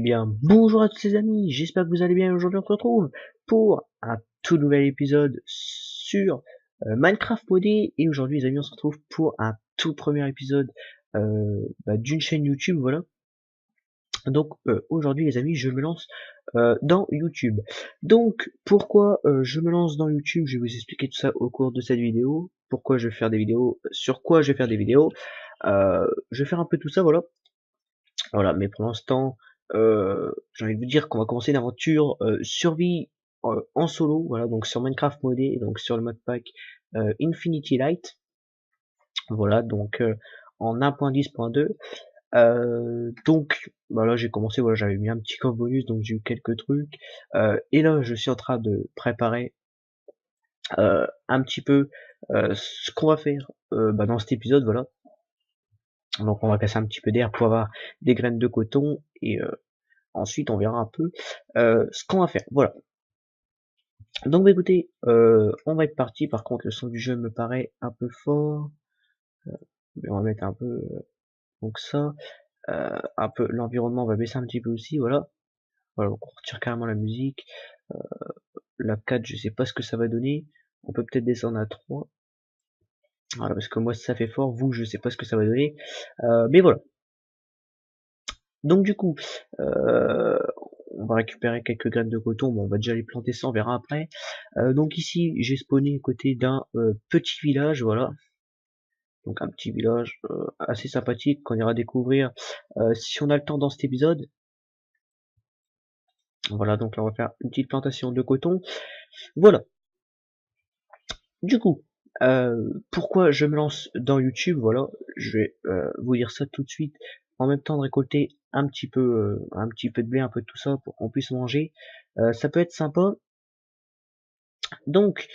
Eh bien, bonjour à tous les amis, j'espère que vous allez bien. Aujourd'hui on se retrouve pour un tout nouvel épisode sur Minecraft modé. Et aujourd'hui les amis on se retrouve pour un tout premier épisode d'une chaîne YouTube, voilà. Donc aujourd'hui les amis je me lance dans YouTube. Donc pourquoi je me lance dans YouTube, je vais vous expliquer tout ça au cours de cette vidéo. Pourquoi je vais faire des vidéos, sur quoi je vais faire des vidéos. Je vais faire un peu tout ça, voilà. Voilà, mais pour l'instant, j'ai envie de vous dire qu'on va commencer une aventure survie en solo, voilà, donc sur Minecraft modé, donc sur le modpack Infinity Light, voilà, donc en 1.10.2. Donc, bah là j'ai commencé, voilà, j'avais mis un petit coffre bonus, donc j'ai eu quelques trucs, et là je suis en train de préparer un petit peu ce qu'on va faire dans cet épisode, voilà. Donc on va casser un petit peu d'air pour avoir des graines de coton et ensuite on verra un peu ce qu'on va faire. Voilà. Donc bah, écoutez, on va être parti. Par contre le son du jeu me paraît un peu fort. Mais on va mettre un peu donc ça. Un peu l'environnement on va baisser un petit peu aussi, voilà. Voilà, donc on retire carrément la musique. Euh, la 4 je sais pas ce que ça va donner. On peut peut-être descendre à 3. Voilà, parce que moi ça fait fort, vous je sais pas ce que ça va donner. Mais voilà. Donc du coup, euh, on va récupérer quelques graines de coton, bon, on va déjà les planter ça, on verra après. Donc ici, j'ai spawné à côté d'un petit village, voilà. Donc un petit village assez sympathique qu'on ira découvrir si on a le temps dans cet épisode. Voilà, donc là on va faire une petite plantation de coton. Voilà. Du coup, pourquoi je me lance dans YouTube, voilà, je vais vous dire ça tout de suite. En même temps de récolter un petit peu de blé, un peu de tout ça pour qu'on puisse manger, ça peut être sympa. Donc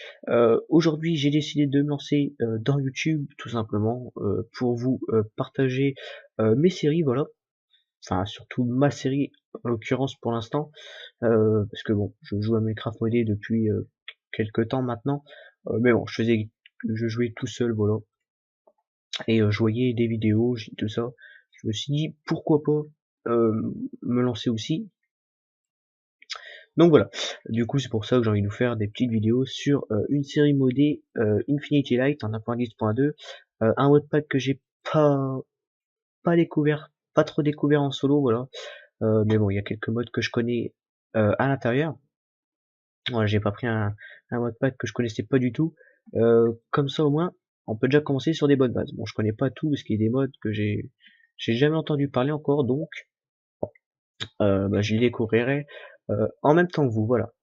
aujourd'hui j'ai décidé de me lancer dans YouTube tout simplement pour vous partager mes séries, voilà. Enfin surtout ma série en l'occurrence pour l'instant, parce que bon je joue à Minecraft modé depuis quelques temps maintenant, mais bon je jouais tout seul, voilà, et je voyais des vidéos, tout ça. Je me suis dit pourquoi pas me lancer aussi. Donc voilà, du coup c'est pour ça que j'ai envie de vous faire des petites vidéos sur une série modée Infinity Light en 1.10.2, un modpack que j'ai pas découvert, pas trop découvert en solo, voilà. Mais bon, il y a quelques modes que je connais à l'intérieur. Voilà, j'ai pas pris un modpack que je connaissais pas du tout. Comme ça au moins, on peut déjà commencer sur des bonnes bases. Bon, je connais pas tout parce qu'il y a des modes que j'ai jamais entendu parler encore, donc je les découvrirai en même temps que vous, voilà.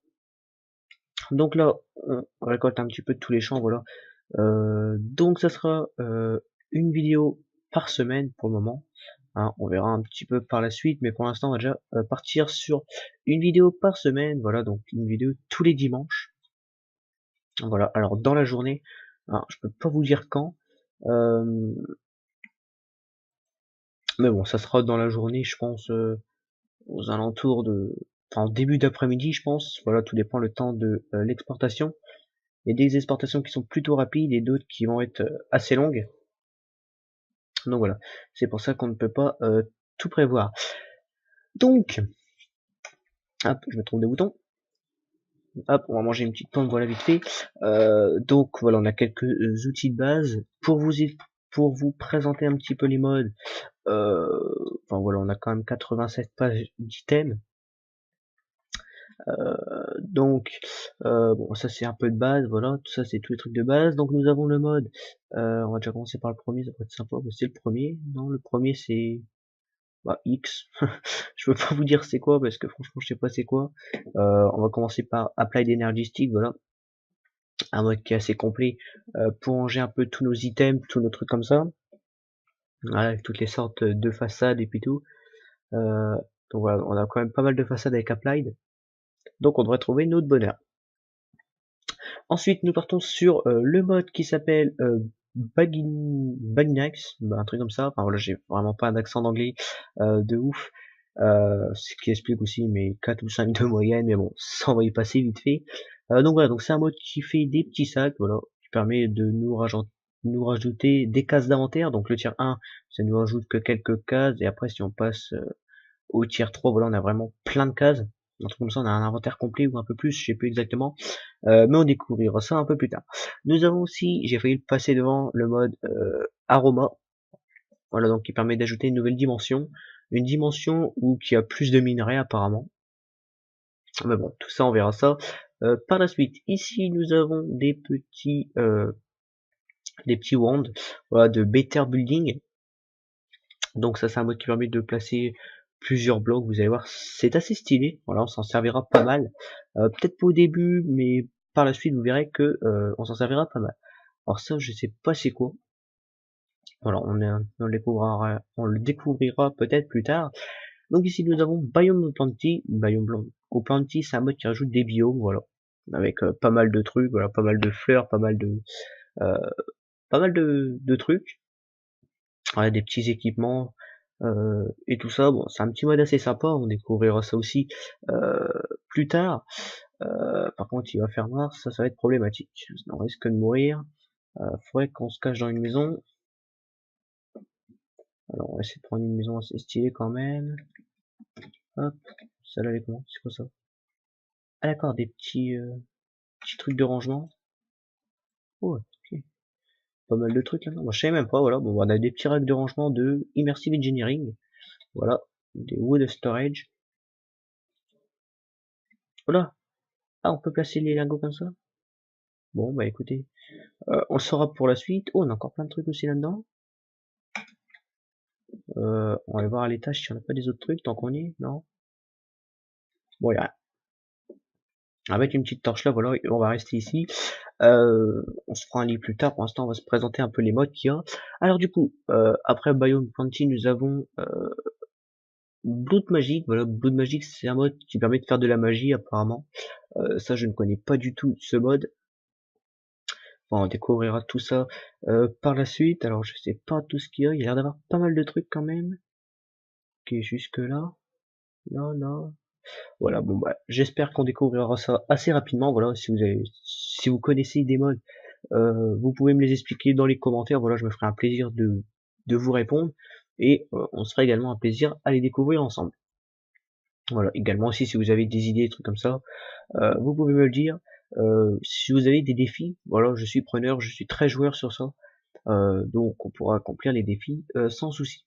Donc là, on récolte un petit peu de tous les champs, voilà. Donc ça sera une vidéo par semaine pour le moment. Hein, on verra un petit peu par la suite, mais pour l'instant on va déjà partir sur une vidéo par semaine, voilà, donc une vidéo tous les dimanches. Voilà, alors dans la journée, alors, je peux pas vous dire quand, euh, mais bon, ça sera dans la journée, je pense, aux alentours de, enfin, en début d'après-midi, je pense. Voilà, tout dépend le temps de l'exportation. Il y a des exportations qui sont plutôt rapides et d'autres qui vont être assez longues. Donc voilà, c'est pour ça qu'on ne peut pas tout prévoir. Donc, hop, je me trompe de bouton. Hop, on va manger une petite pomme, voilà, vite fait. Donc voilà, on a quelques outils de base pour vous présenter un petit peu les modes. Enfin voilà, on a quand même 87 pages d'items. Donc bon, ça c'est un peu de base, voilà, tout ça c'est tous les trucs de base. Donc nous avons le mode, on va déjà commencer par le premier, ça va être sympa. C'est le premier, non, le premier c'est X. Je peux pas vous dire c'est quoi parce que franchement je sais pas c'est quoi. On va commencer par Applied Energy Stick, voilà, un mode qui est assez complet pour ranger un peu tous nos items, tous nos trucs comme ça, voilà, avec toutes les sortes de façades et puis tout. Euh, donc voilà, on a quand même pas mal de façades avec Applied, donc on devrait trouver notre bonheur. Ensuite nous partons sur le mode qui s'appelle Bagnax, un truc comme ça. Enfin voilà, j'ai vraiment pas un accent d'anglais de ouf. Ce qui explique aussi mes 4 ou 5 de moyenne, mais bon, ça on va y passer vite fait. Donc voilà, donc c'est un mode qui fait des petits sacs, voilà, qui permet de nous rajouter des cases d'inventaire. Donc le tier 1, ça nous rajoute que quelques cases, et après si on passe au tier 3, voilà, on a vraiment plein de cases. Un truc comme ça, on a un inventaire complet ou un peu plus, je sais plus exactement. Mais on découvrira ça un peu plus tard. Nous avons aussi, j'ai failli le passer devant, le mode aroma. Voilà, donc qui permet d'ajouter une nouvelle dimension. Une dimension où qui a plus de minerais apparemment. Mais bon, tout ça on verra ça par la suite. Ici nous avons des petits wands, voilà, de better building. Donc ça c'est un mode qui permet de placer plusieurs blocs. Vous allez voir, c'est assez stylé. Voilà, on s'en servira pas mal. Peut-être pas au début, mais par la suite vous verrez que on s'en servira pas mal. Alors ça, je sais pas c'est quoi. Voilà, on le découvrira peut-être plus tard. Donc ici nous avons Biome Plenty. Biome Plenty, c'est un mode qui rajoute des biomes, voilà, avec pas mal de trucs, voilà, pas mal de fleurs, euh, pas mal de trucs, voilà, des petits équipements et tout ça. Bon, c'est un petit mode assez sympa. On découvrira ça aussi euh, plus tard. Par contre, il va faire noir, ça va être problématique. On risque de mourir. Faudrait qu'on se cache dans une maison. Alors, on va essayer de prendre une maison assez stylée quand même. Hop, celle-là, elle est comment? C'est quoi ça? Ah d'accord, des petits trucs de rangement. Oh, ok. Pas mal de trucs là. Moi, je savais même pas, voilà. Bon, on a des petits racks de rangement de Immersive Engineering. Voilà. Des wood storage. Voilà. Ah, on peut placer les lingots comme ça? Bon, bah écoutez. On le saura pour la suite. Oh, on a encore plein de trucs aussi là-dedans. On va aller voir à l'étage si on n'a pas des autres trucs tant qu'on y est, non? Bon, il y a on va mettre une petite torche là, voilà, et on va rester ici. On se fera un lit plus tard. Pour l'instant, on va se présenter un peu les modes qu'il y a. Alors du coup, après Biome Plenty, nous avons Blood Magic. Voilà, Blood Magic, c'est un mode qui permet de faire de la magie apparemment. Ça, je ne connais pas du tout ce mode. Bon, on découvrira tout ça par la suite. Alors, je sais pas tout ce qu'il y a. Il y a l'air d'avoir pas mal de trucs quand même. Ok, jusque là, là. Voilà, bon bah, j'espère qu'on découvrira ça assez rapidement. Voilà, si vous connaissez des modes, vous pouvez me les expliquer dans les commentaires. Voilà, je me ferai un plaisir de vous répondre et on se fera également un plaisir à les découvrir ensemble. Voilà, également aussi si vous avez des idées, des trucs comme ça, vous pouvez me le dire. Si vous avez des défis, voilà, je suis preneur, je suis très joueur sur ça, donc on pourra accomplir les défis sans souci.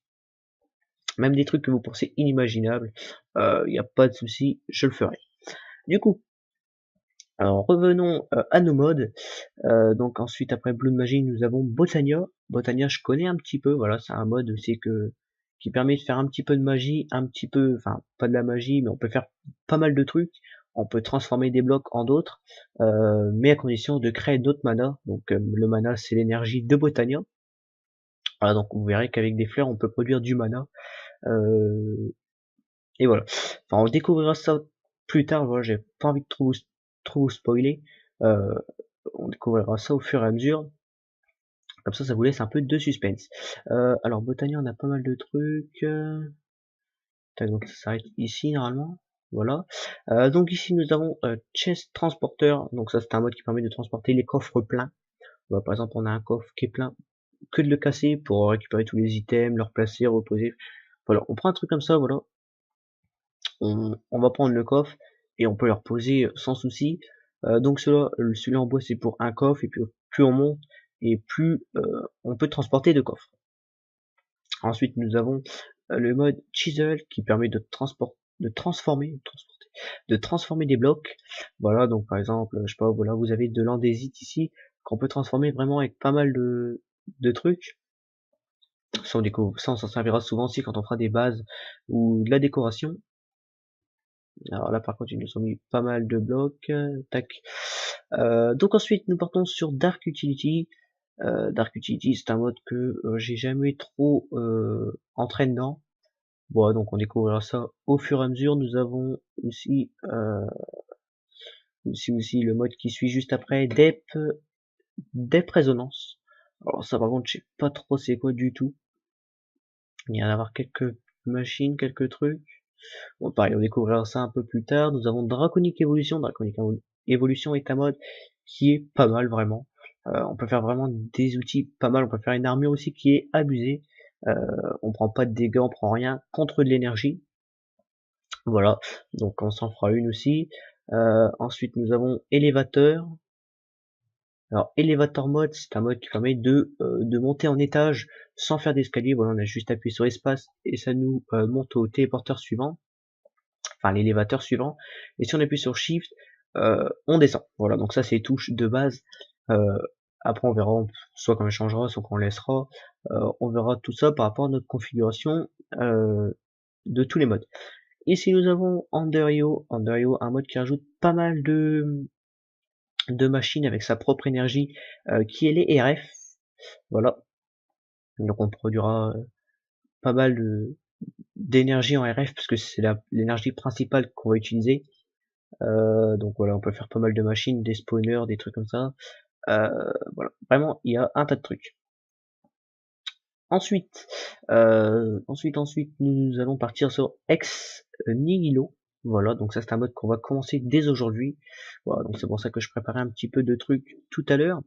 Même des trucs que vous pensez inimaginables, il n'y a pas de souci, je le ferai. Du coup, alors revenons à nos modes. Donc ensuite après Blood Magic nous avons Botania. Botania je connais un petit peu, voilà, c'est un mode aussi qui permet de faire un petit peu de magie, un petit peu, enfin pas de la magie, mais on peut faire pas mal de trucs. On peut transformer des blocs en d'autres, mais à condition de créer d'autres mana. Donc le mana c'est l'énergie de Botania. Voilà, donc vous verrez qu'avec des fleurs on peut produire du mana. Et voilà. Enfin on découvrira ça plus tard, voilà, j'ai pas envie de trop vous spoiler. Euh, on découvrira ça au fur et à mesure. Comme ça vous laisse un peu de suspense. Alors Botania, on a pas mal de trucs. Tac, donc ça s'arrête ici normalement. Voilà. Donc ici nous avons Chest Transporter. Donc ça c'est un mode qui permet de transporter les coffres pleins. Voilà, par exemple on a un coffre qui est plein, que de le casser pour récupérer tous les items, les replacer, reposer. Voilà, on prend un truc comme ça, voilà. On va prendre le coffre et on peut le reposer sans souci. Donc celui-là en bois c'est pour un coffre et puis plus on monte et plus on peut transporter de coffres. Ensuite nous avons le mode Chisel qui permet de transformer des blocs. Voilà, donc par exemple, je sais pas, voilà, vous avez de l'andésite ici qu'on peut transformer vraiment avec pas mal de trucs. Ça on s'en servira souvent aussi quand on fera des bases ou de la décoration. Alors là par contre ils nous ont mis pas mal de blocs. Tac. Donc ensuite nous partons sur Dark Utility. Dark Utility c'est un mode que j'ai jamais trop entré dedans. Bon donc on découvrira ça au fur et à mesure. Nous avons aussi le mode qui suit juste après, Dep Résonance. Alors ça par contre je sais pas trop c'est quoi du tout. Il y en a avoir quelques machines, quelques trucs. Bon pareil on découvrira ça un peu plus tard. Nous avons Draconic Evolution. Draconic Evolution est un mode qui est pas mal vraiment. On peut faire vraiment des outils pas mal. On peut faire une armure aussi qui est abusée. On prend pas de dégâts, on prend rien contre de l'énergie. Voilà, donc on s'en fera une aussi. Ensuite nous avons élévateur. Alors élévateur mode, c'est un mode qui permet de monter en étage sans faire d'escalier. Voilà, on a juste appuyé sur espace et ça nous monte au téléporteur suivant, enfin l'élévateur suivant. Et si on appuie sur shift, on descend. Voilà, donc ça c'est les touches de base. Euh, Après on verra soit quand on changera, soit quand on laissera. On verra tout ça par rapport à notre configuration de tous les modes. Ici nous avons Underio, un mode qui rajoute pas mal de machines avec sa propre énergie, qui est les RF. Voilà, donc on produira pas mal d'énergie en RF parce que c'est l'énergie principale qu'on va utiliser. Donc voilà, on peut faire pas mal de machines, des spawners, des trucs comme ça. Voilà, vraiment il y a un tas de trucs. Ensuite, nous allons partir sur Ex Nihilo. Voilà, donc ça c'est un mode qu'on va commencer dès aujourd'hui. Voilà, donc c'est pour ça que je préparais un petit peu de trucs tout à l'heure.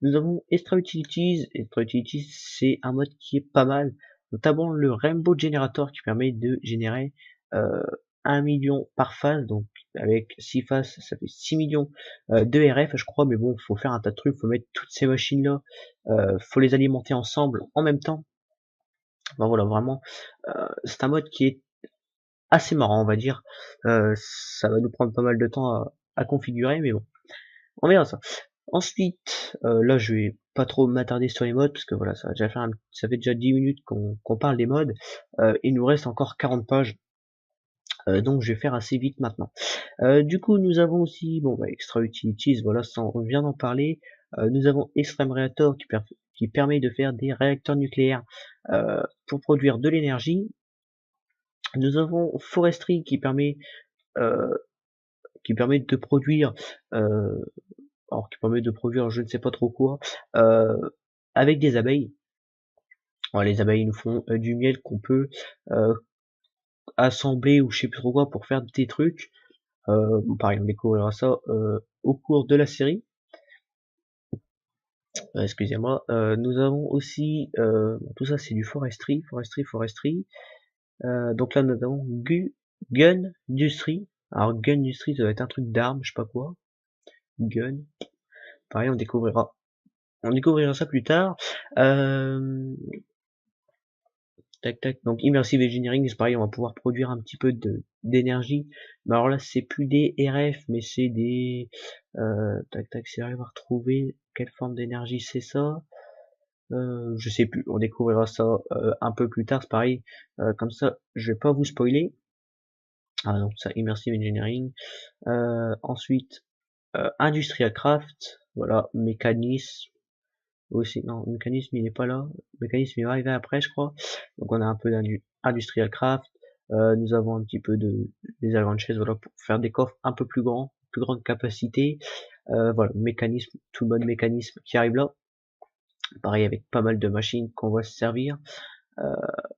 Nous avons Extra Utilities. Extra Utilities, c'est un mode qui est pas mal, notamment le Rainbow Generator qui permet de générer 1 million par phase, donc avec 6 phases, ça fait 6 millions de RF, je crois, mais bon, faut faire un tas de trucs, faut mettre toutes ces machines-là, faut les alimenter ensemble en même temps. Bon, voilà, vraiment, c'est un mode qui est assez marrant, on va dire. Ça va nous prendre pas mal de temps à configurer, mais bon, on verra ça. Ensuite, là je vais pas trop m'attarder sur les modes parce que voilà, ça fait déjà 10 minutes qu'on parle des modes. Il nous reste encore 40 pages, donc je vais faire assez vite maintenant. Du coup, nous avons aussi bon Extra Utilities, voilà, ça on vient d'en parler. Nous avons Extreme Reactor qui permet de faire des réacteurs nucléaires pour produire de l'énergie. Nous avons Forestry euh, qui permet de produire qui permet de produire je ne sais pas trop quoi, euh, avec des abeilles. Alors, les abeilles nous font du miel qu'on peut euh, assembler ou je sais plus trop quoi pour faire des trucs. Pareil, on découvrira ça au cours de la série. Excusez-moi. Nous avons aussi, tout ça c'est du forestry. Donc là nous avons Gun Industry. Alors Gun Industry ça doit être un truc d'armes, je sais pas quoi. Gun. Pareil, on découvrira. On découvrira ça plus tard. Tac tac. Donc Immersive Engineering, c'est pareil, on va pouvoir produire un petit peu d'énergie. Mais alors là, c'est plus des RF, mais c'est des tac tac. Si j'arrive à retrouver quelle forme d'énergie c'est ça, je sais plus. On découvrira ça un peu plus tard. C'est pareil. Comme ça, je vais pas vous spoiler. Ah donc ça, Immersive Engineering. Ensuite, Industrial Craft. Voilà, mécanisme. Aussi, non, le mécanisme il n'est pas là. Le mécanisme il va arriver après, je crois. Donc on a un peu d'industrial craft. Nous avons un petit peu des chaises, voilà, pour faire des coffres un peu plus grands, plus grande capacité. Voilà, mécanisme, tout le mode mécanisme qui arrive là. Pareil avec pas mal de machines qu'on va se servir.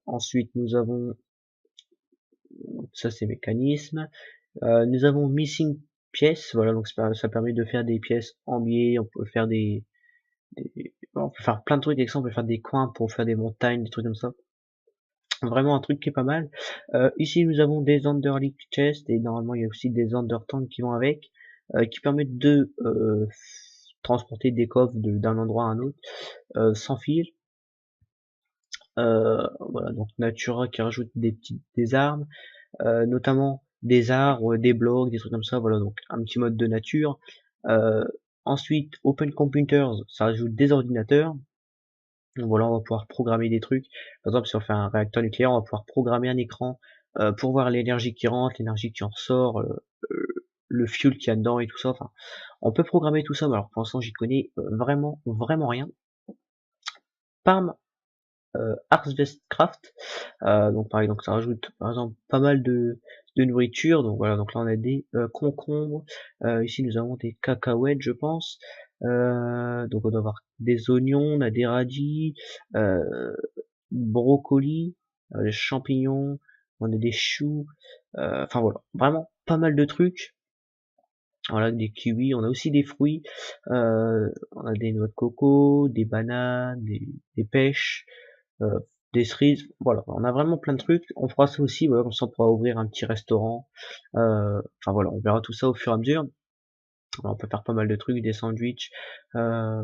Ensuite nous avons, ça c'est mécanisme. Nous avons missing pièces, voilà, donc ça permet de faire des pièces en biais, on peut faire on peut faire plein de trucs avec ça, on peut faire des coins pour faire des montagnes, des trucs comme ça. Vraiment un truc qui est pas mal. Ici nous avons des Underleaf Chest et normalement il y a aussi des Undertanks qui vont avec, qui permettent de transporter des coffres d'un endroit à un autre sans fil. Voilà, donc Natura qui rajoute des armes, notamment des arbres, des blocs, des trucs comme ça. Voilà, donc un petit mode de nature. Euh, Ensuite, Open Computers, ça rajoute des ordinateurs. Donc voilà, on va pouvoir programmer des trucs. Par exemple, si on fait un réacteur nucléaire, on va pouvoir programmer un écran pour voir l'énergie qui rentre, l'énergie qui en sort, le fuel qu'il y a dedans et tout ça. Enfin, on peut programmer tout ça, mais alors pour l'instant, j'y connais vraiment rien. Parm Harvestcraft. Donc pareil, donc ça rajoute par exemple pas mal de nourriture. Donc voilà, donc là on a des concombres. Ici nous avons des cacahuètes, je pense. Donc on doit avoir des oignons, on a des radis, brocolis, des champignons, on a des choux. Enfin voilà, vraiment pas mal de trucs. Voilà, des kiwis, on a aussi des fruits, on a des noix de coco, des bananes, des pêches, des cerises, voilà, on a vraiment plein de trucs. On fera ça aussi, voilà, comme ça on pourra ouvrir un petit restaurant. Enfin voilà, on verra tout ça au fur et à mesure. Alors, on peut faire pas mal de trucs, des sandwichs, voilà,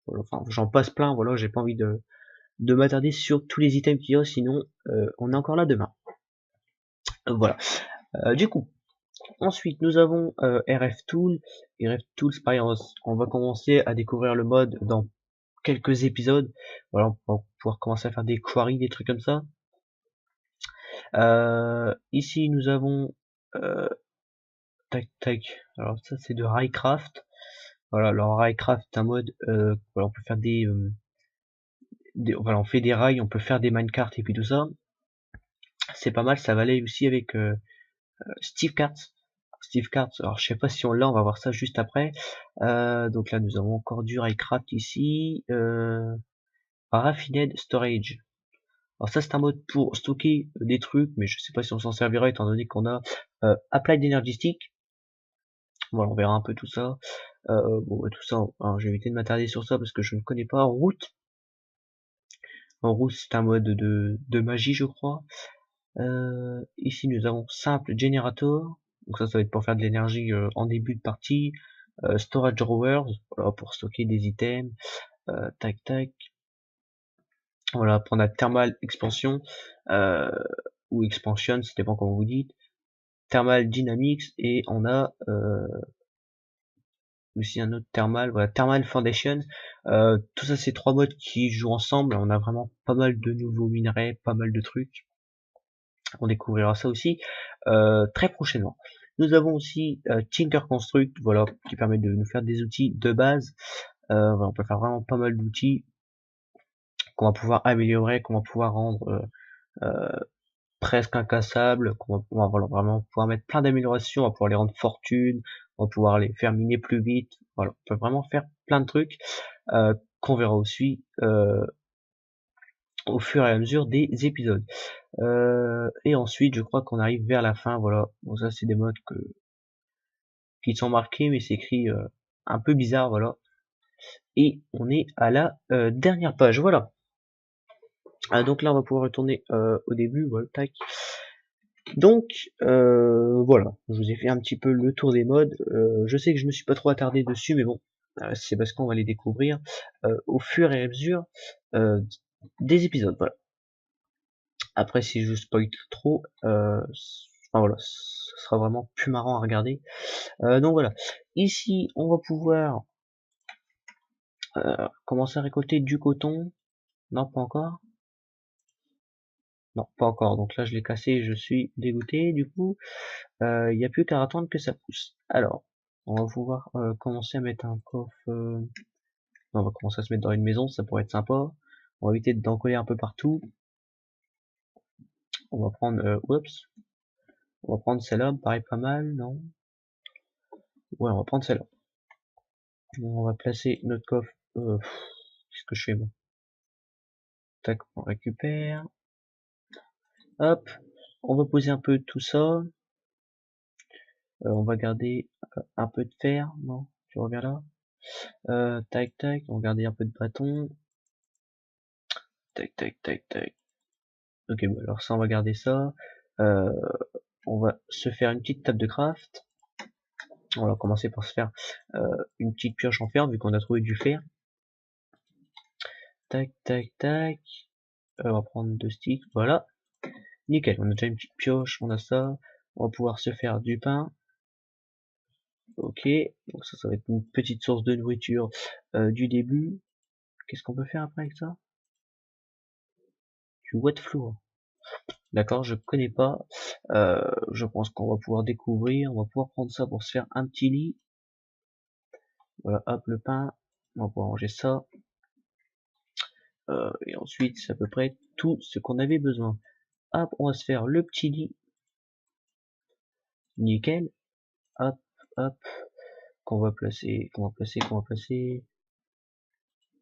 enfin j'en passe plein, voilà, j'ai pas envie de m'attarder sur tous les items qu'il y a, sinon on est encore là demain. Voilà. Du coup, ensuite nous avons RF Tool. RF Tools, pareil, on va commencer à découvrir le mode dans quelques épisodes. Voilà, on va pouvoir commencer à faire des queries, des trucs comme ça. Ici nous avons euh, tac tac. Alors ça c'est de Raycraft. Voilà, alors Raycraft c'est un mode, voilà, on peut faire voilà, on fait des rails, on peut faire des minecarts et puis tout ça. C'est pas mal, ça va aller aussi avec Steve Carts. Steve Carts, alors je sais pas si on l'a, on va voir ça juste après. Donc là nous avons encore du Raycraft ici. Raffined Storage. Alors ça c'est un mode pour stocker des trucs, mais je sais pas si on s'en servira étant donné qu'on a Applied Energy Stick. Voilà, on verra un peu tout ça. Bon, bah, tout ça, alors, je vais éviter de m'attarder sur ça parce que je ne connais pas. Route. En route, c'est un mode de magie, je crois. Ici, nous avons simple generator. Donc ça va être pour faire de l'énergie en début de partie. Storage drawers, voilà, pour stocker des items. Tac tac. Voilà, après on a thermal expansion ou expansion, ça dépend comment vous dites. Thermal dynamics et on a aussi un autre thermal, voilà, thermal foundation. Tout ça c'est trois modes qui jouent ensemble. On a vraiment pas mal de nouveaux minerais, pas mal de trucs. On découvrira ça aussi très prochainement. Nous avons aussi Tinker Construct, voilà, qui permet de nous faire des outils de base. Voilà, on peut faire vraiment pas mal d'outils qu'on va pouvoir améliorer, qu'on va pouvoir rendre presque incassables, on va voilà, vraiment pouvoir mettre plein d'améliorations, on va pouvoir les rendre fortune, on va pouvoir les faire miner plus vite. Voilà, on peut vraiment faire plein de trucs qu'on verra aussi au fur et à mesure des épisodes. Et ensuite, je crois qu'on arrive vers la fin. Voilà, bon ça c'est des modes qui sont marqués, mais c'est écrit un peu bizarre. Voilà, et on est à la dernière page. Voilà. Donc là, on va pouvoir retourner au début. Voilà, tac. Donc voilà, je vous ai fait un petit peu le tour des modes. Je sais que je me suis pas trop attardé dessus, mais bon, c'est parce qu'on va les découvrir au fur et à mesure des épisodes. Voilà. Après, si je spoil trop, enfin voilà, ce sera vraiment plus marrant à regarder. Donc voilà. Ici, on va pouvoir commencer à récolter du coton. Non, pas encore. Non, pas encore. Donc là, je l'ai cassé, je suis dégoûté. Du coup, il n'y a plus qu'à attendre que ça pousse. Alors, on va pouvoir commencer à mettre un coffre. On va commencer à se mettre dans une maison, ça pourrait être sympa. On va éviter d'en coller un peu partout. On va prendre, oups, on va prendre celle-là, me paraît pas mal, non? Ouais, on va prendre celle-là. On va placer notre coffre. Qu'est-ce que je fais moi? Tac, on récupère. Hop, on va poser un peu tout ça. On va garder un peu de fer, non? Tu reviens là? Tac tac, on va garder un peu de bâton. Tac tac tac tac. Ok, bon, alors ça on va garder ça. Euh, on va se faire une petite table de craft. On va commencer par se faire une petite pioche en fer vu qu'on a trouvé du fer. Tac tac tac. On va prendre deux sticks, voilà. Nickel, on a déjà une petite pioche, on a ça. On va pouvoir se faire du pain. Ok, donc ça va être une petite source de nourriture du début. Qu'est-ce qu'on peut faire après avec ça? Du wet flour. D'accord, je connais pas. Je pense qu'on va pouvoir découvrir. On va pouvoir prendre ça pour se faire un petit lit. Voilà, hop, le pain. On va pouvoir ranger ça. Et ensuite, c'est à peu près tout ce qu'on avait besoin. Hop, on va se faire le petit lit. Nickel. Hop, hop. Qu'on va placer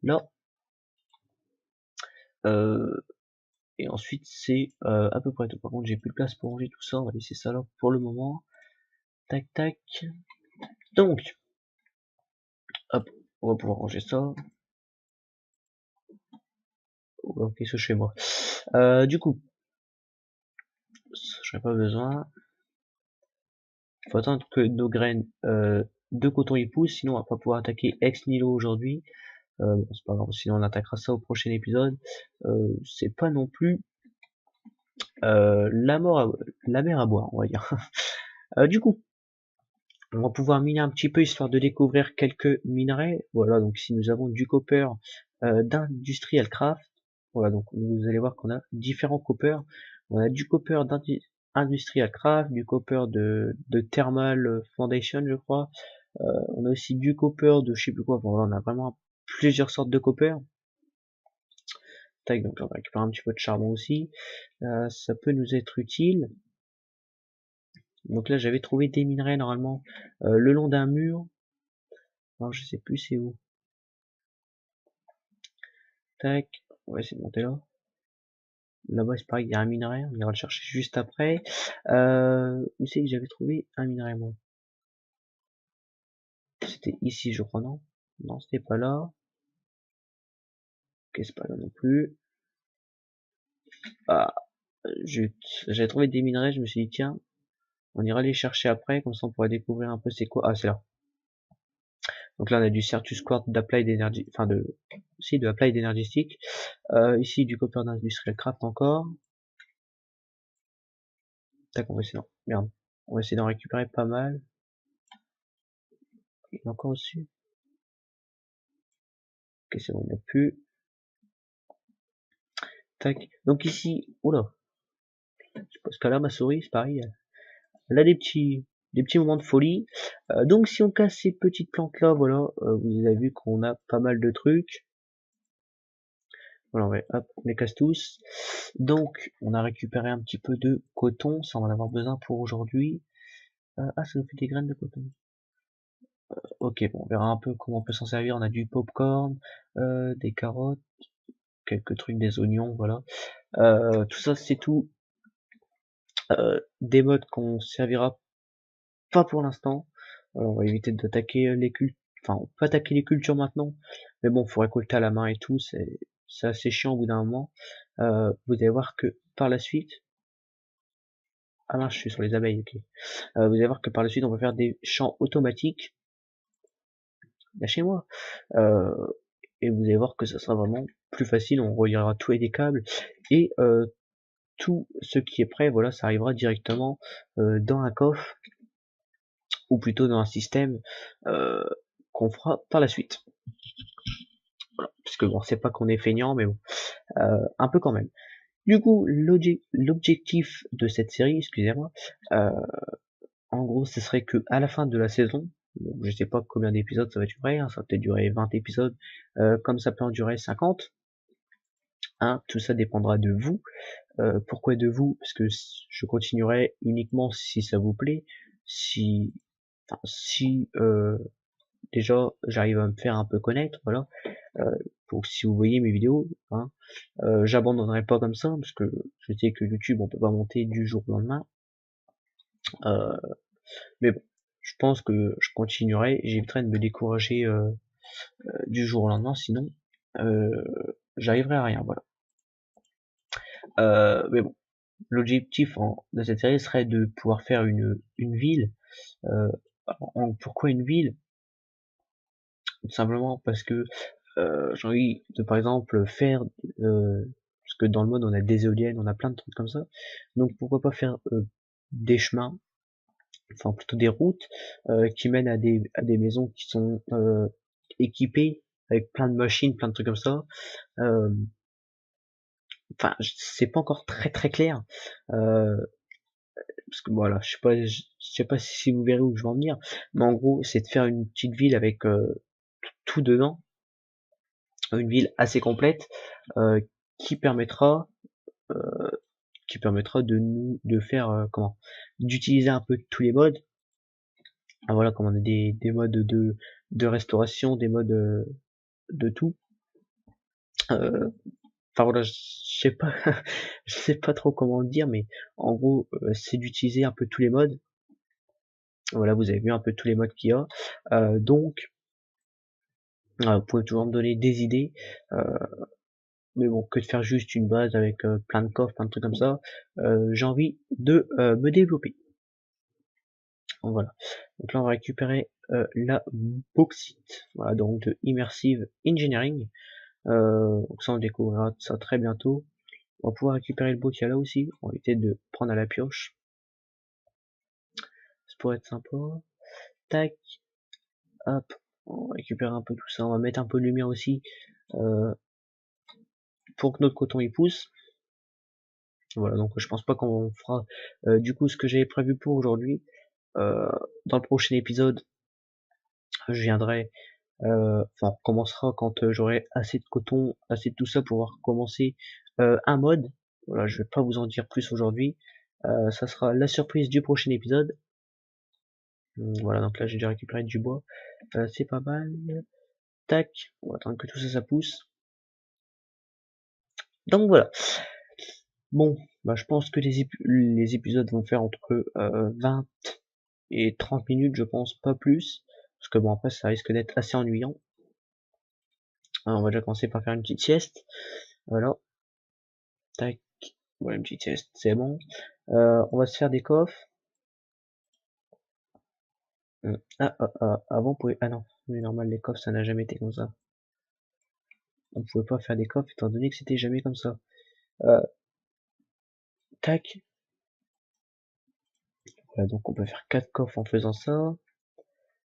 là. Et ensuite, c'est à peu près tout. Par contre, j'ai plus de place pour ranger tout ça. On va laisser ça là pour le moment. Tac, tac. Donc, hop, on va pouvoir ranger ça. Ok, ce chez moi. Du coup, j'en ai pas besoin. Faut attendre que nos graines de coton y poussent, sinon on va pas pouvoir attaquer ex nihilo aujourd'hui. Bon, c'est pas grave, sinon on attaquera ça au prochain épisode. C'est pas non plus la mort, la mer à boire, on va dire. Du coup, on va pouvoir miner un petit peu histoire de découvrir quelques minerais. Voilà, donc ici nous avons du copper d'Industrial Craft. Voilà, donc vous allez voir qu'on a différents copper. On a du copper d'Industrial Craft, du copper de Thermal Foundation, je crois. On a aussi du copper de je sais plus quoi. Bon, voilà, on a vraiment plusieurs sortes de copper. Tac, donc on va récupérer un petit peu de charbon aussi. Ça peut nous être utile. Donc là, j'avais trouvé des minerais normalement le long d'un mur. Alors je sais plus c'est où. Tac, on va essayer de monter là. Là-bas, c'est pareil, il y a un minerai, on ira le chercher juste après. Où c'est que j'avais trouvé un minerai, moi? C'était ici, je crois, non? Non, c'était pas là. Ok, c'est pas là non plus. Ah, j'avais trouvé des minerais, je me suis dit, tiens, on ira les chercher après, comme ça on pourrait découvrir un peu c'est quoi. Ah, c'est là. Donc là, on a du Certus Quartz d'Applied Energy, enfin de Applied Energy Stick. Ici, du copper d'Industrial Craft encore. Tac, on va essayer, non, merde. On va essayer d'en récupérer pas mal. Il y en a encore au-dessus. Ok, c'est bon, il n'y en a plus. Tac. Donc ici, oula. Parce que là, ma souris, c'est pareil. Elle a des petits moments de folie. Donc si on casse ces petites plantes là, voilà, vous avez vu qu'on a pas mal de trucs. Voilà, ouais, hop, on les casse tous. Donc on a récupéré un petit peu de coton, ça on va en avoir besoin pour aujourd'hui. Ah, ça nous fait des graines de coton. Ok, bon, on verra un peu comment on peut s'en servir. On a du popcorn, des carottes, quelques trucs, des oignons, voilà. Tout ça, c'est tout des modes qu'on servira pas pour l'instant. On va éviter d'attaquer les cultures. Enfin, on peut attaquer les cultures maintenant, mais bon, faut récolter à la main et tout, c'est assez chiant au bout d'un moment. Vous allez voir que par la suite, ah mince, je suis sur les abeilles, ok. Vous allez voir que par la suite, on va faire des champs automatiques. Lâchez-moi. Euh, et vous allez voir que ça sera vraiment plus facile. On reliera tout avec des câbles et tout ce qui est prêt, voilà, ça arrivera directement dans un coffre ou plutôt dans un système euh, qu'on fera par la suite. Voilà. Parce que bon, c'est pas qu'on est feignant, mais bon, un peu quand même. Du coup, l'objectif de cette série, excusez-moi, euh, en gros, ce serait que à la fin de la saison, donc, je sais pas combien d'épisodes ça va durer, hein, ça va peut-être durer 20 épisodes, comme ça peut en durer 50, hein, tout ça dépendra de vous. Pourquoi de vous? Parce que je continuerai uniquement si ça vous plaît, si, enfin, si déjà j'arrive à me faire un peu connaître, voilà. Donc si vous voyez mes vidéos, hein, j'abandonnerai pas comme ça parce que je sais que YouTube on peut pas monter du jour au lendemain. Euh, mais bon, je pense que je continuerai, j'éviterai de me décourager du jour au lendemain, sinon euh, j'arriverai à rien, voilà. Mais bon, l'objectif de cette série serait de pouvoir faire une ville. Euh, Pourquoi une ville? Tout simplement parce que j'ai envie de par exemple faire parce que dans le mode on a des éoliennes, on a plein de trucs comme ça. Donc pourquoi pas faire des chemins, enfin plutôt des routes qui mènent à des maisons qui sont équipées avec plein de machines, plein de trucs comme ça. Euh, Enfin, c'est pas encore très très clair. Euh, Parce que voilà, je sais pas si vous verrez où je vais en venir, mais en gros, c'est de faire une petite ville avec tout dedans, une ville assez complète euh, qui permettra euh, de nous de faire comment d'utiliser un peu tous les modes. Ah, voilà, comme on a des modes de restauration, des modes de tout. Enfin voilà, je sais pas je sais pas trop comment le dire, mais en gros c'est d'utiliser un peu tous les modes. Voilà, vous avez vu un peu tous les modes qu'il y a. Donc vous pouvez toujours me donner des idées. mais bon, que de faire juste une base avec plein de coffres, plein de trucs comme ça. J'ai envie de me développer. Donc, voilà. Donc là, on va récupérer la bauxite. Voilà, donc de Immersive Engineering. Donc ça, on découvrira ça très bientôt. On va pouvoir récupérer le beau qu'il y a là aussi. On va éviter de prendre à la pioche. Ça pourrait être sympa. Tac. Hop. On va récupérer un peu tout ça. On va mettre un peu de lumière aussi. Pour que notre coton y pousse. Voilà, donc je pense pas qu'on fera du coup ce que j'avais prévu pour aujourd'hui. Dans le prochain épisode, je viendrai, enfin on commencera quand j'aurai assez de coton, assez de tout ça pour pouvoir commencer un mode. Voilà, je vais pas vous en dire plus aujourd'hui. Ça sera la surprise du prochain épisode. Voilà, donc là j'ai déjà récupéré du bois. C'est pas mal. Tac, on va attendre que tout ça, ça pousse. Donc voilà. Bon, bah je pense que les épisodes vont faire entre 20 et 30 minutes, je pense, pas plus. Parce que bon, après, ça risque d'être assez ennuyant. Alors, on va déjà commencer par faire une petite sieste. Voilà. Tac. Voilà, une petite sieste, c'est bon. On va se faire des coffres. Avant, on pouvait... Ah non, c'est normal, les coffres, ça n'a jamais été comme ça. On pouvait pas faire des coffres, étant donné que c'était jamais comme ça. Tac. Voilà, donc on peut faire 4 coffres en faisant ça.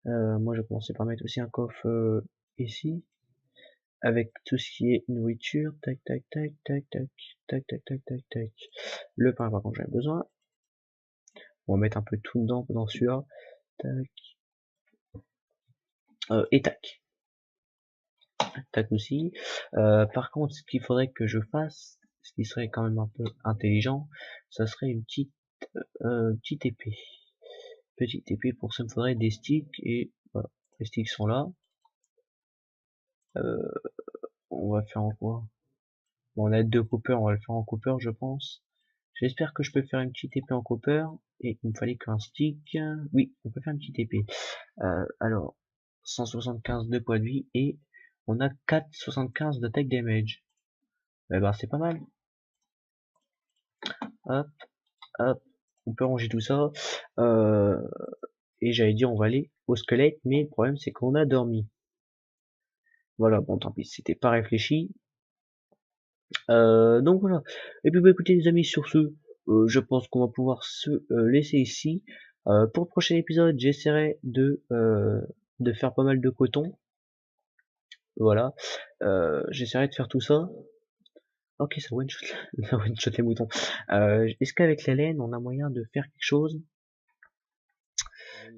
Moi, je vais commencer par mettre aussi un coffre ici. Avec tout ce qui est nourriture, tac, tac, tac, tac, tac, tac, tac, tac, tac, tac. Le pain, par contre, j'en ai besoin. On va mettre un peu tout dedans dans celui-là. Tac. Et tac. Tac aussi. Par contre, ce qu'il faudrait que je fasse, ce qui serait quand même un peu intelligent, ça serait une petite épée. Petite épée, pour ça, il me faudrait des sticks, et voilà. Les sticks sont là. On va faire en quoi? Bon, on a 2 copper, on va le faire en copper, je pense. J'espère que je peux faire une petite épée en copper. Et il me fallait qu'un stick. Oui, on peut faire une petite épée. Alors, 175 de poids de vie et on a 4,75 d'attaque damage. Eh ben, c'est pas mal. Hop, hop. On peut ranger tout ça. Et j'allais dire, on va aller au squelette, mais le problème, c'est qu'on a dormi. Voilà, bon, tant pis, c'était pas réfléchi. Donc voilà. Et puis bah écoutez les amis, sur ce, je pense qu'on va pouvoir se laisser ici. Pour le prochain épisode, j'essaierai de faire pas mal de coton. Voilà. J'essaierai de faire tout ça. Ok, ça one shot, ça one shot les moutons. Est-ce qu'avec la laine, on a moyen de faire quelque chose?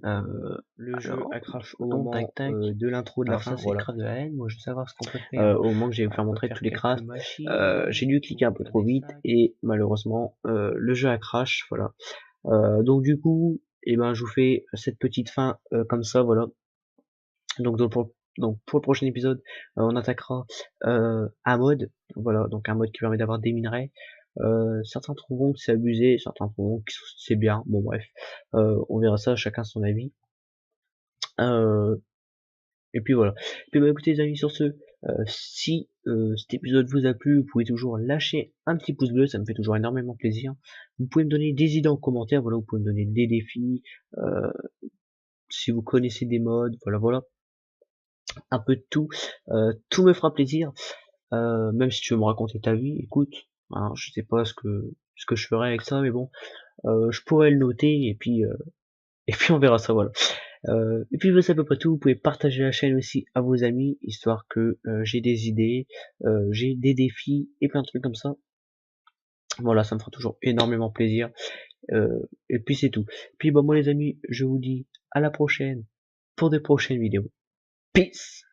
Le jeu a crash au moment de l'intro de la fin, c'est le craft de la laine. Moi, je veux savoir ce qu'on peut faire. Au moment que j'ai vous faire montrer tous les crafts, j'ai dû cliquer un peu trop vite et malheureusement, le jeu a crash. Voilà. Donc du coup, et ben, je vous fais cette petite fin comme ça, voilà. Donc pour le prochain épisode, on attaquera un mode, voilà, donc un mode qui permet d'avoir des minerais. Certains trouveront que c'est abusé, certains trouveront que c'est bien. Bon bref, on verra ça, chacun son avis. Et puis voilà. Et puis bah écoutez les amis, sur ce, si cet épisode vous a plu, vous pouvez toujours lâcher un petit pouce bleu, ça me fait toujours énormément plaisir. Vous pouvez me donner des idées en commentaire, voilà, vous pouvez me donner des défis, si vous connaissez des modes, voilà. Un peu de tout, tout me fera plaisir. Même si tu veux me raconter ta vie, écoute, hein, je sais pas ce que je ferai avec ça, mais bon, je pourrais le noter et puis on verra ça, voilà. Et puis c'est à peu près tout. Vous pouvez partager la chaîne aussi à vos amis, histoire que j'ai des idées, j'ai des défis et plein de trucs comme ça. Voilà, ça me fera toujours énormément plaisir. Et puis c'est tout. Puis bah moi les amis, je vous dis à la prochaine pour de prochaines vidéos. Peace.